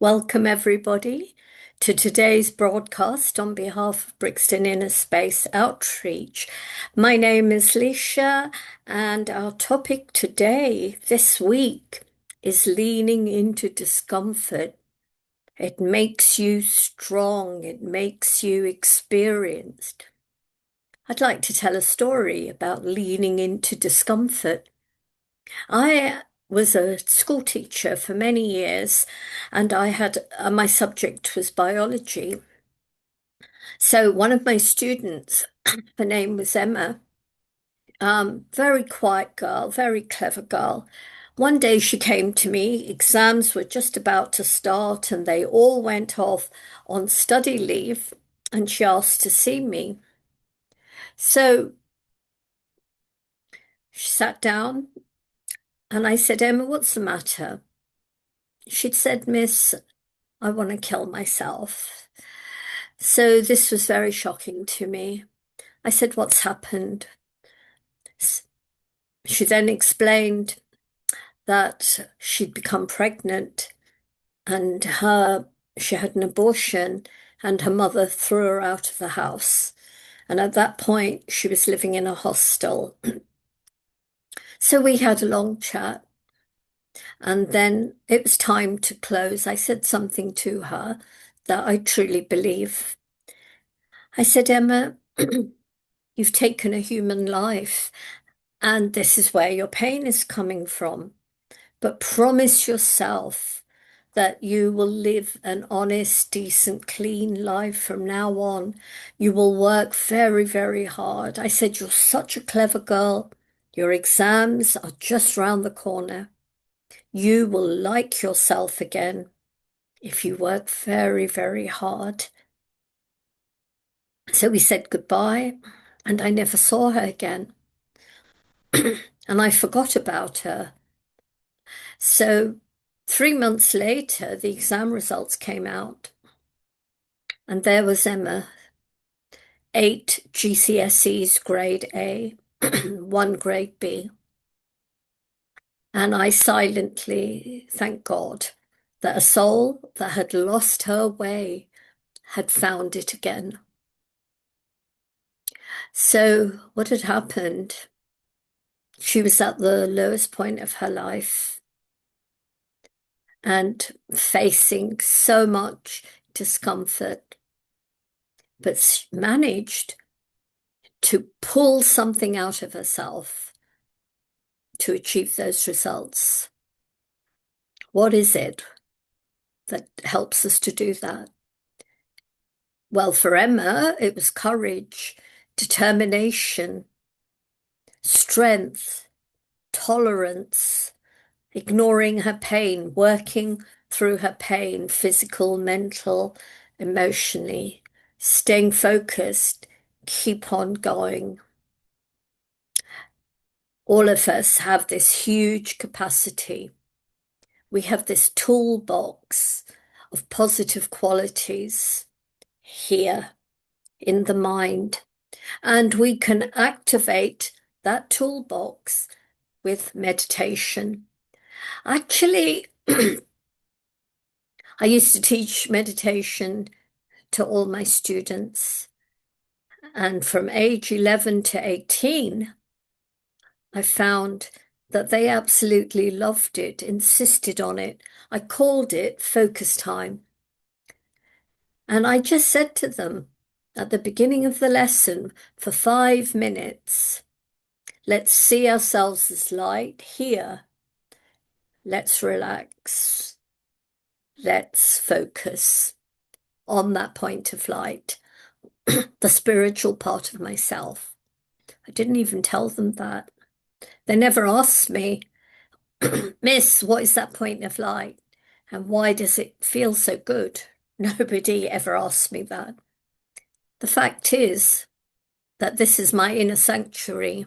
Welcome, everybody, to today's broadcast on behalf of Brixton Inner Space Outreach. My name is Lygia, and our topic today, this week, is leaning into discomfort. It makes you strong, it makes you experienced. I'd like to tell a story about leaning into discomfort. I was a school teacher for many years, and I had my subject was biology. So one of my students, her name was Emma, very quiet girl, very clever girl. One day she came to me, exams were just about to start, and they all went off on study leave, and she asked to see me. So she sat down, and I said, Emma, what's the matter? She'd said, Miss, I want to kill myself. So this was very shocking to me. I said, what's happened? She then explained that she'd become pregnant and she had an abortion and her mother threw her out of the house. And at that point, she was living in a hostel. So we had a long chat. And then it was time to close. I said something to her that I truly believe. I said, Emma, you've taken a human life, and this is where your pain is coming from. But promise yourself that you will live an honest, decent, clean life from now on. You will work very, very hard. I said, you're such a clever girl. Your exams are just round the corner. You will like yourself again if you work very, very hard. So we said goodbye, and I never saw her again. And I forgot about her. So 3 months later, the exam results came out, and there was Emma, 8 GCSEs grade A, 1 grade B. And I silently, thank God, that a soul that had lost her way had found it again. So what had happened? She was at the lowest point of her life and facing so much discomfort, but she managed to pull something out of herself to achieve those results. What is it that helps us to do that? Well, for Emma, it was courage, determination, strength, tolerance, ignoring her pain, working through her pain, physical, mental, emotionally, staying focused, keep on going. All of us have this huge capacity. We have this toolbox of positive qualities here in the mind, and we can activate that toolbox with meditation. Actually, I used to teach meditation to all my students, and from age 11 to 18, I found that they absolutely loved it, insisted on it. I called it focus time. And I just said to them at the beginning of the lesson, for 5 minutes, let's see ourselves as light here. Let's relax. Let's focus on that point of light, the spiritual part of myself. I didn't even tell them that. They never asked me, Miss, what is that point of light? And why does it feel so good? Nobody ever asked me that. The fact is that this is my inner sanctuary,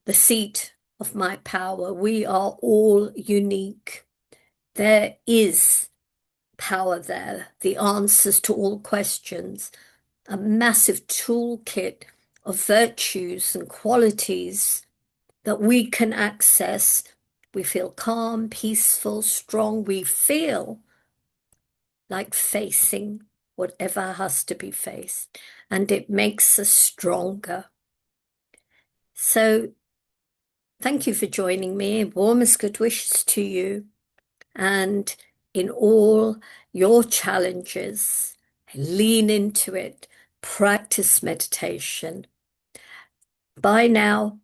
the seat of my power. We are all unique. There is power there, the answers to all questions, a massive toolkit of virtues and qualities that we can access. We feel calm, peaceful, strong. We feel like facing whatever has to be faced, and it makes us stronger. So thank you for joining me. Warmest good wishes to you. And in all your challenges, lean into it, practice meditation. Bye now.